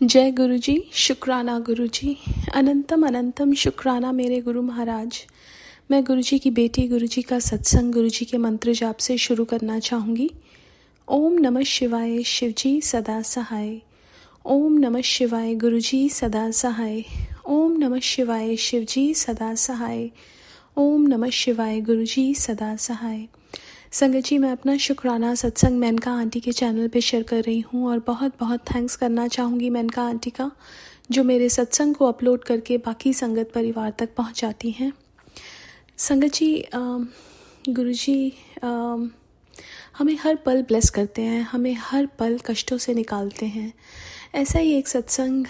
जय गुरु जी, शुक्राना गुरु जी, अनंतम अनंतम शुक्राना मेरे गुरु महाराज। मैं गुरु जी की बेटी गुरु जी का सत्संग गुरु जी के मंत्र जाप से शुरू करना चाहूँगी। ओम नमः शिवाय, शिव जी सदा सहाय। ओम नमः शिवाय, गुरु जी सदा सहाय। ओम नमः शिवाय, शिव जी सदा सहाय। ओम नमः शिवाय, गुरु जी सदा सहाय। संगत जी, मैं अपना शुक्राना सत्संग मेनका आंटी के चैनल पे शेयर कर रही हूँ और बहुत बहुत थैंक्स करना चाहूँगी मेनका आंटी का, जो मेरे सत्संग को अपलोड करके बाकी संगत परिवार तक पहुँचाती हैं। संगत जी, गुरु जी हमें हर पल ब्लेस करते हैं, हमें हर पल कष्टों से निकालते हैं। ऐसा ही एक सत्संग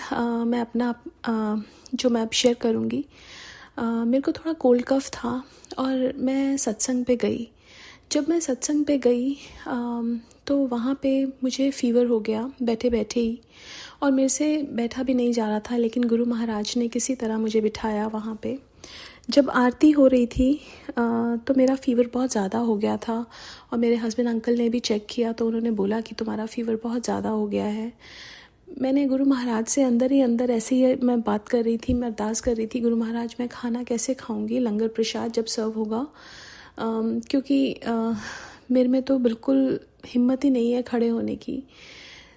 मैं अपना जो मैं अब शेयर करूँगी। मेरे को थोड़ा कोल्ड कफ था और मैं सत्संग पे गई। जब मैं सत्संग पे गई तो वहाँ पे मुझे फ़ीवर हो गया बैठे बैठे ही, और मेरे से बैठा भी नहीं जा रहा था, लेकिन गुरु महाराज ने किसी तरह मुझे बिठाया वहाँ पे। जब आरती हो रही थी तो मेरा फ़ीवर बहुत ज़्यादा हो गया था, और मेरे हस्बैंड अंकल ने भी चेक किया तो उन्होंने बोला कि तुम्हारा फ़ीवर बहुत ज़्यादा हो गया है। मैंने गुरु महाराज से अंदर ही अंदर ऐसे ही मैं बात कर रही थी, मैं अरदास कर रही थी, गुरु महाराज मैं खाना कैसे खाऊंगी लंगर प्रसाद जब सर्व होगा, क्योंकि मेरे में तो बिल्कुल हिम्मत ही नहीं है खड़े होने की।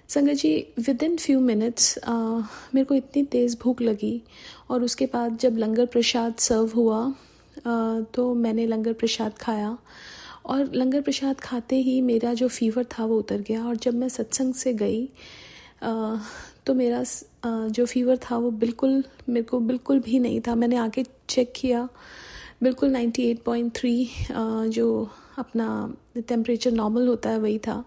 संगत जी, विद इन फ्यू मिनट्स मेरे को इतनी तेज़ भूख लगी, और उसके बाद जब लंगर प्रसाद सर्व हुआ तो मैंने लंगर प्रसाद खाया, और लंगर प्रसाद खाते ही मेरा जो फ़ीवर था वो उतर गया। और जब मैं सत्संग से गई तो मेरा जो फ़ीवर था वो मेरे को बिल्कुल भी नहीं था। मैंने आके चेक किया, बिल्कुल 98.3 जो अपना टेम्परेचर नॉर्मल होता है वही था।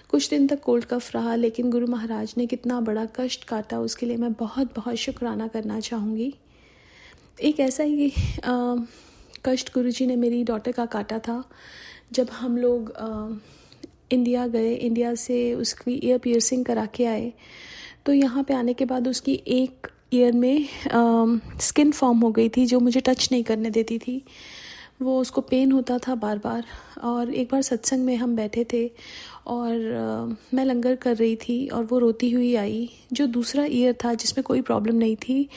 कुछ दिन तक कोल्ड कफ रहा, लेकिन गुरु महाराज ने कितना बड़ा कष्ट काटा उसके लिए मैं बहुत बहुत शुक्राना करना चाहूँगी। एक ऐसा ही कष्ट गुरु जी ने मेरी डॉटर का काटा था। जब हम लोग इंडिया गए, इंडिया से उसकी ईयर पियर्सिंग करा के आए, तो यहाँ पे आने के बाद उसकी एक ईयर में स्किन फॉर्म हो गई थी जो मुझे टच नहीं करने देती थी। वो उसको पेन होता था बार बार। और एक बार सत्संग में हम बैठे थे और मैं लंगर कर रही थी और वो रोती हुई आई। जो दूसरा ईयर था जिसमें कोई प्रॉब्लम नहीं थी,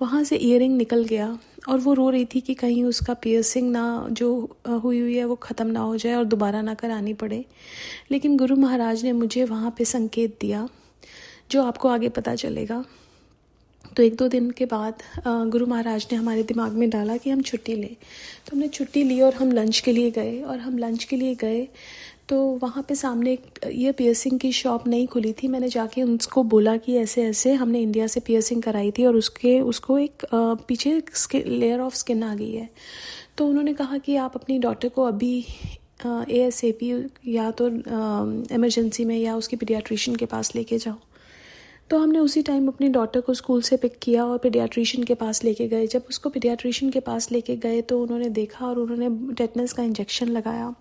वहाँ से ईयरिंग निकल गया, और वो रो रही थी कि कहीं उसका पियर्सिंग ना जो हुई हुई है वो ख़त्म ना हो जाए और दोबारा ना करानी पड़े। लेकिन गुरु महाराज ने मुझे वहाँ पे संकेत दिया, जो आपको आगे पता चलेगा। तो एक दो दिन के बाद गुरु महाराज ने हमारे दिमाग में डाला कि हम छुट्टी लें। तो हमने छुट्टी ली और हम लंच के लिए गए। और हम लंच के लिए गए तो वहाँ पे सामने ये पियर्सिंग की शॉप नहीं खुली थी। मैंने जाके उनको बोला कि ऐसे ऐसे हमने इंडिया से पियर्सिंग कराई थी और उसको एक पीछे लेयर ऑफ स्किन आ गई है। तो उन्होंने कहा कि आप अपनी डॉटर को अभी ASAP या तो इमरजेंसी में या उसकी पीडियाट्रिशियन के पास लेके जाओ। तो हमने उसी टाइम अपनी डॉटर को स्कूल से पिक किया और पीडियाट्रिशियन के पास लेके गए। जब उसको पीडियाट्रिशियन के पास लेके गए तो उन्होंने देखा और उन्होंने टेटनस का इंजेक्शन लगाया,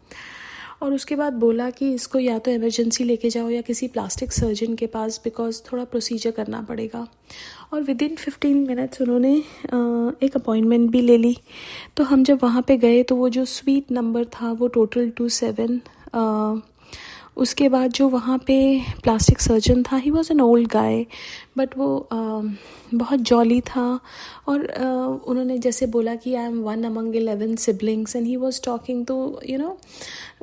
और उसके बाद बोला कि इसको या तो इमरजेंसी लेके जाओ या किसी प्लास्टिक सर्जन के पास, बिकॉज थोड़ा प्रोसीजर करना पड़ेगा। और विद इन 15 मिनट्स उन्होंने एक अपॉइंटमेंट भी ले ली। तो हम जब वहाँ पे गए तो वो जो स्वीट नंबर था वो टोटल 27। उसके बाद जो वहाँ पे प्लास्टिक सर्जन था, he was an old guy, but वो बहुत जॉली था। और उन्होंने जैसे बोला कि I am one among 11 siblings, and he was talking तो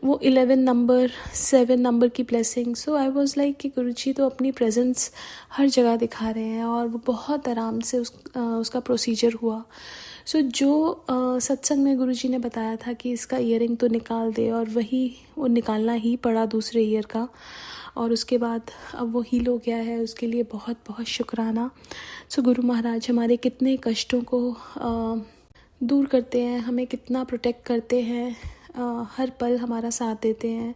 वो 11 नंबर 7 नंबर की blessing. So I was like कि गुरुजी तो अपनी प्रेजेंस हर जगह दिखा रहे हैं। और वो बहुत आराम से उसका प्रोसीजर हुआ। सो जो सत्संग में गुरुजी ने बताया था कि इसका ईयरिंग तो निकाल दे, और वो निकालना ही पड़ा दूसरे ईयर का। और उसके बाद अब वो हील हो गया है, उसके लिए बहुत बहुत शुक्राना। सो गुरु महाराज हमारे कितने कष्टों को दूर करते हैं, हमें कितना प्रोटेक्ट करते हैं, हर पल हमारा साथ देते हैं।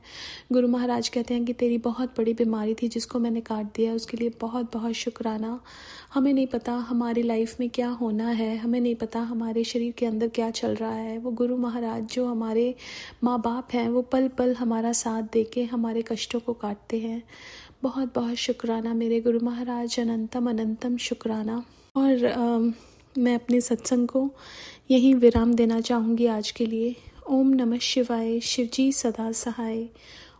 गुरु महाराज कहते हैं कि तेरी बहुत बड़ी बीमारी थी जिसको मैंने काट दिया, उसके लिए बहुत बहुत शुक्राना। हमें नहीं पता हमारी लाइफ में क्या होना है, हमें नहीं पता हमारे शरीर के अंदर क्या चल रहा है। वो गुरु महाराज जो हमारे माँ बाप हैं, वो पल पल हमारा साथ दे के हमारे कष्टों को काटते हैं। बहुत बहुत शुक्राना मेरे गुरु महाराज, अनंतम अनंतम शुक्राना। और मैं अपने सत्संग को यहीं विराम देना चाहूँगी आज के लिए। ओम नमः शिवाय, शिव जी सदा सहाय।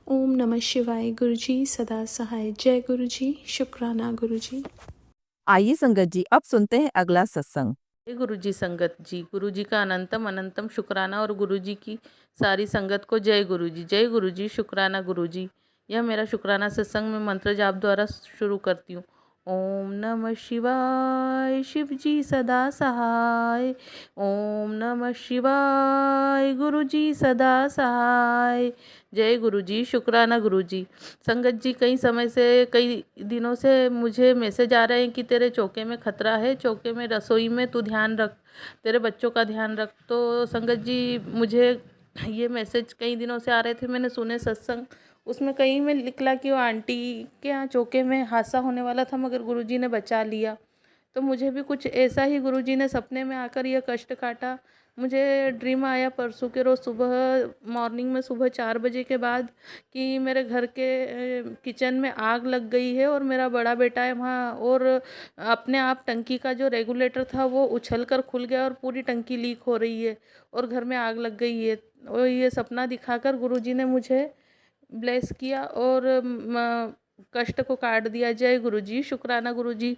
ओम नमः शिवाय, गुरु जी सदा सहाय। जय गुरु जी, शुक्राना गुरु जी। आइए संगत जी, अब सुनते हैं अगला सत्संग। हे गुरु जी संगत जी, गुरु जी का अनंतम अनंतम शुक्राना और गुरु जी की सारी संगत को जय गुरु जी। जय गुरु जी, शुक्राना गुरु जी। यह मेरा शुक्राना सत्संग में मंत्र जाप द्वारा शुरू करती हूँ। ओम नमः शिवाय, शिव जी सदा सहाय। ओम नमः शिवाय, गुरु जी सदा सहाय। जय गुरु जी, शुक्राना गुरु जी। संगत जी, कई समय से, कई दिनों से मुझे मैसेज आ रहे हैं कि तेरे चौके में खतरा है, चौके में, रसोई में तू ध्यान रख, तेरे बच्चों का ध्यान रख। तो संगत जी, मुझे ये मैसेज कई दिनों से आ रहे थे, मैंने सुने सत्संग, उसमें कहीं में निकला कि वो आंटी के यहाँ चौके में हादसा होने वाला था, मगर गुरुजी ने बचा लिया। तो मुझे भी कुछ ऐसा ही गुरुजी ने सपने में आकर यह कष्ट काटा। मुझे ड्रीम आया परसों के रोज़ सुबह मॉर्निंग में, सुबह 4 बजे के बाद, कि मेरे घर के किचन में आग लग गई है और मेरा बड़ा बेटा है वहाँ, और अपने आप टंकी का जो रेगुलेटर था वो उछल कर खुल गया और पूरी टंकी लीक हो रही है और घर में आग लग गई है। और ये सपना दिखाकर गुरुजी ने मुझे ब्लेस किया और कष्ट को काट दिया। जय गुरुजी, शुक्राना गुरुजी।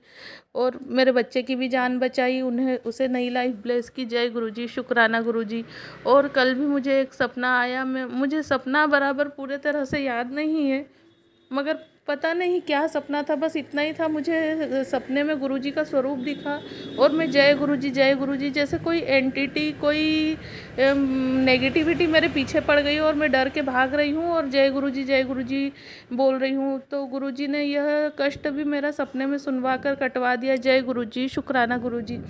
और मेरे बच्चे की भी जान बचाई, उन्हें उसे नई लाइफ ब्लेस की। जय गुरुजी, शुक्राना गुरुजी। और कल भी मुझे एक सपना आया, मुझे सपना बराबर पूरे तरह से याद नहीं है, मगर पता नहीं क्या सपना था, बस इतना ही था, मुझे सपने में गुरुजी का स्वरूप दिखा और मैं जय गुरुजी, जय गुरुजी, जैसे कोई एंटिटी, कोई नेगेटिविटी मेरे पीछे पड़ गई और मैं डर के भाग रही हूँ और जय गुरुजी, जय गुरुजी बोल रही हूँ। तो गुरुजी ने यह कष्ट भी मेरा सपने में सुनवा कर कटवा दिया। जय गुरुजी, शुक्राना गुरुजी।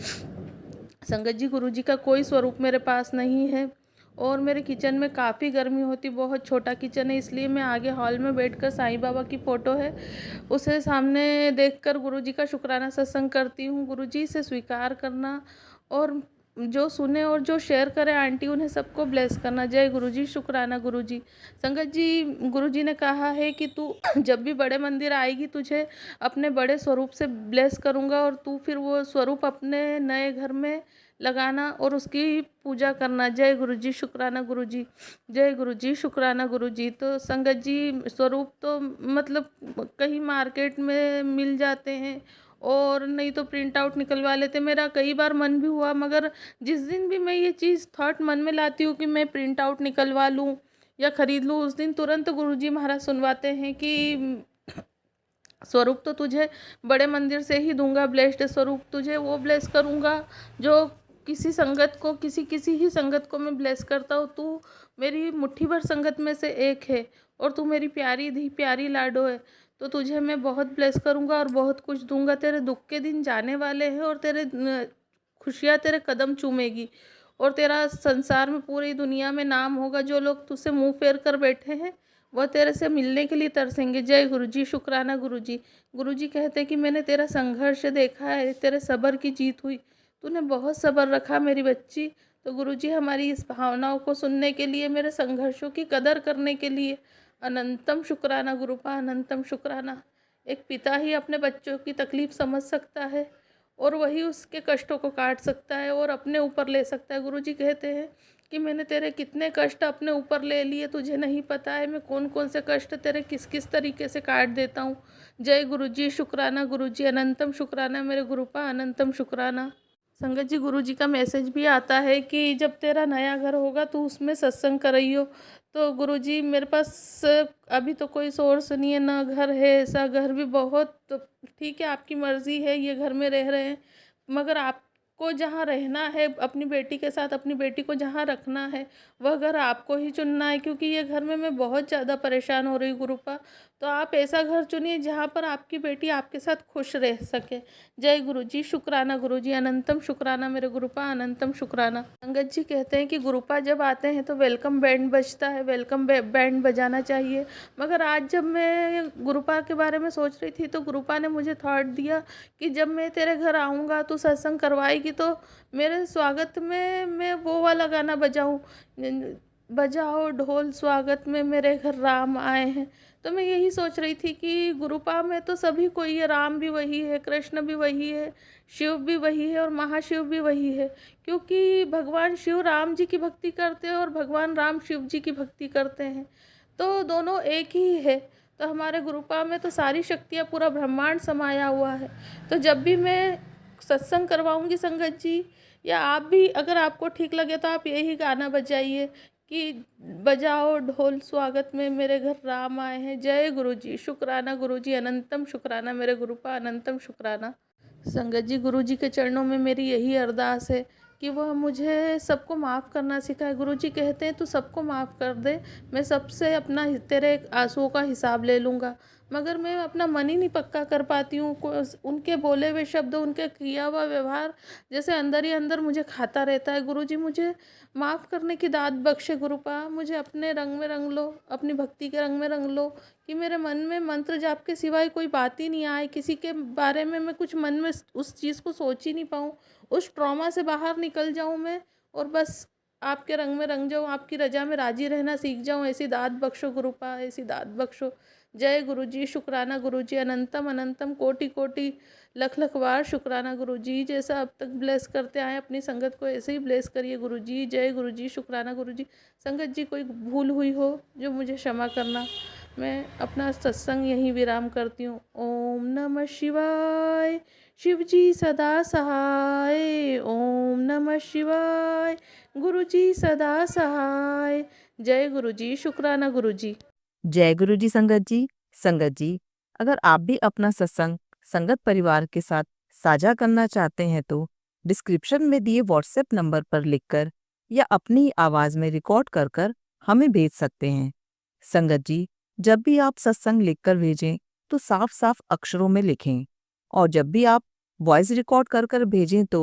संगत जी, गुरुजी का कोई स्वरूप मेरे पास नहीं है और मेरे किचन में काफ़ी गर्मी होती, बहुत छोटा किचन है, इसलिए मैं आगे हॉल में बैठकर साईं बाबा की फ़ोटो है उसे सामने देखकर गुरुजी का शुक्राना सत्संग करती हूँ। गुरुजी से स्वीकार करना और जो सुने और जो शेयर करे आंटी, उन्हें सबको ब्लेस करना। जय गुरुजी, शुक्राना गुरुजी। संगत जी, गुरुजी ने कहा है कि तू जब भी बड़े मंदिर आएगी तुझे अपने बड़े स्वरूप से ब्लेस करूँगा और तू फिर वो स्वरूप अपने नए घर में लगाना और उसकी पूजा करना। जय गुरुजी, शुक्राना गुरुजी। जय गुरुजी, शुक्राना गुरुजी। तो संगत जी, स्वरूप तो मतलब कहीं मार्केट में मिल जाते हैं और नहीं तो प्रिंट आउट निकलवा लेते। मेरा कई बार मन भी हुआ, मगर जिस दिन भी मैं ये चीज़ थॉट मन में लाती हूँ कि मैं प्रिंट आउट निकलवा लूँ या ख़रीद लूँ, उस दिन तुरंत गुरुजी महाराज सुनवाते हैं कि स्वरूप तो तुझे बड़े मंदिर से ही दूंगा, ब्लेस्ड स्वरूप तुझे वो ब्लेस करूंगा जो किसी संगत को, किसी ही संगत को मैं ब्लेस करता हूँ। तू मेरी मुट्ठी भर संगत में से एक है और तू मेरी प्यारी धी प्यारी लाडो है, तो तुझे मैं बहुत ब्लेस करूंगा और बहुत कुछ दूंगा। तेरे दुख के दिन जाने वाले हैं और तेरे खुशियाँ तेरे कदम चूमेगी और तेरा संसार में, पूरी दुनिया में नाम होगा। जो लोग तुझसे मुंह फेर कर बैठे हैं वह तेरे से मिलने के लिए तरसेंगे। जय गुरुजी, शुक्राना गुरुजी। गुरुजी कहते हैं कि मैंने तेरा संघर्ष देखा है, तेरे सब्र की जीत हुई, तूने बहुत सब्र रखा मेरी बच्ची। तो गुरुजी, हमारी इस भावनाओं को सुनने के लिए, मेरे संघर्षों की कदर करने के लिए अनंतम शुक्राना गुरुपा, अनंतम शुक्राना। एक पिता ही अपने बच्चों की तकलीफ़ समझ सकता है और वही उसके कष्टों को काट सकता है और अपने ऊपर ले सकता है। गुरुजी कहते हैं कि मैंने तेरे कितने कष्ट अपने ऊपर ले लिए, तुझे नहीं पता है मैं कौन कौन से कष्ट तेरे किस किस तरीके से काट देता हूँ। जय गुरुजी, शुक्राना गुरुजी, अनंतम शुक्राना मेरे गुरुपा, अनंतम शुक्राना। संगत जी, गुरुजी का मैसेज भी आता है कि जब तेरा नया घर होगा तो उसमें सत्संग कराइयो। तो गुरुजी, मेरे पास अभी तो कोई सोर्स नहीं है, ना घर है ऐसा, घर भी बहुत, ठीक है आपकी मर्ज़ी है, ये घर में रह रहे हैं, मगर आपको जहाँ रहना है अपनी बेटी के साथ, अपनी बेटी को जहाँ रखना है वह घर आपको ही चुनना है, क्योंकि ये घर में मैं बहुत ज़्यादा परेशान हो रही हूँ गुरुपा। तो आप ऐसा घर चुनिए जहाँ पर आपकी बेटी आपके साथ खुश रह सके। जय गुरुजी, शुक्राना गुरुजी, अनंतम शुक्राना मेरे गुरुपा, अनंतम शुक्राना। संगत जी कहते हैं कि गुरुपा जब आते हैं तो वेलकम बैंड बजता है, वेलकम बैंड बजाना चाहिए। मगर आज जब मैं गुरुपा के बारे में सोच रही थी तो गुरुपा ने मुझे थॉट दिया कि जब मैं तेरे घर आऊँगा तो सत्संग करवाएगी तो मेरे स्वागत में मैं वो वाला गाना बजाऊँ, बजाओ ढोल स्वागत में मेरे घर राम आए हैं। तो मैं यही सोच रही थी कि गुरुपा में तो सभी कोई है, राम भी वही है, कृष्ण भी वही है, शिव भी वही है और महाशिव भी वही है, क्योंकि भगवान शिव राम जी की भक्ति करते हैं और भगवान राम शिव जी की भक्ति करते हैं, तो दोनों एक ही है। तो हमारे गुरुपा में तो सारी शक्तियाँ, पूरा ब्रह्मांड समाया हुआ है। तो जब भी मैं सत्संग करवाऊँगी संगत जी, या आप भी अगर आपको ठीक लगे तो आप यही गाना बजाइए कि बजाओ ढोल स्वागत में मेरे घर राम आए हैं। जय गुरु जी, शुक्राना गुरु जी, अनंतम शुक्राना मेरे गुरुपा, अनंतम शुक्राना। संगत जी, गुरु जी के चरणों में मेरी यही अरदास है कि वह मुझे सबको माफ़ करना सिखाए। गुरु जी कहते हैं तू सबको माफ़ कर दे, मैं सबसे अपना तेरे आंसुओं का हिसाब ले लूँगा। मगर मैं अपना मन ही नहीं पक्का कर पाती हूँ। उनके बोले हुए शब्द, उनके किया हुआ व्यवहार जैसे अंदर ही अंदर मुझे खाता रहता है। गुरु जी मुझे माफ़ करने की दात बख्शे गुरुपा, मुझे अपने रंग में रंग लो, अपनी भक्ति के रंग में रंग लो, कि मेरे मन में मंत्र जाप के सिवाय कोई बात ही नहीं आए, किसी के बारे में मैं कुछ मन में उस चीज़ को सोच ही नहीं पाऊँ, उस ट्रॉमा से बाहर निकल जाऊँ मैं, और बस आपके रंग में रंग जाऊँ, आपकी रजा में राजी रहना सीख जाऊँ। ऐसी दात बख्शो गुरुपा, ऐसी दात बख्शो। जय गुरु जी, शुक्राना गुरु जी, अनंतम अनंतम कोटि कोटि लख लख बार शुक्राना गुरु जी। जैसा अब तक ब्लेस करते आए अपनी संगत को, ऐसे ही ब्लेस करिए गुरु जी। जय गुरु जी, शुक्राना गुरु जी। संगत जी, कोई भूल हुई हो जो मुझे क्षमा करना। मैं अपना सत्संग यहीं विराम करती हूँ। ओम नमः शिवाय, शिव जी सदा सहाय। ओम नमः शिवाय, गुरु जी सदा सहाय। जय गुरु जी, शुक्राना गुरु जी। जय गुरु जी संगत जी। संगत जी, अगर आप भी अपना सत्संग संगत परिवार के साथ साझा करना चाहते हैं तो डिस्क्रिप्शन में दिए व्हाट्सएप नंबर पर लिखकर या अपनी आवाज़ में रिकॉर्ड कर कर हमें भेज सकते हैं। संगत जी, जब भी आप सत्संग लिखकर भेजें तो साफ साफ अक्षरों में लिखें, और जब भी आप वॉइस रिकॉर्ड कर कर भेजें तो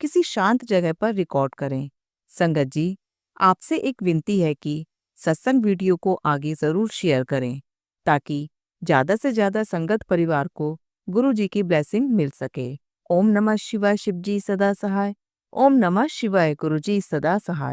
किसी शांत जगह पर रिकॉर्ड करें। संगत जी, आपसे एक विनती है कि सत्संग वीडियो को आगे ज़रूर शेयर करें ताकि ज़्यादा से ज़्यादा संगत परिवार को गुरु जी की ब्लेसिंग मिल सके। ओम नमः शिवाय, शिव जी सदा सहाय। ओम नमः शिवाय, गुरु जी सदा सहाय।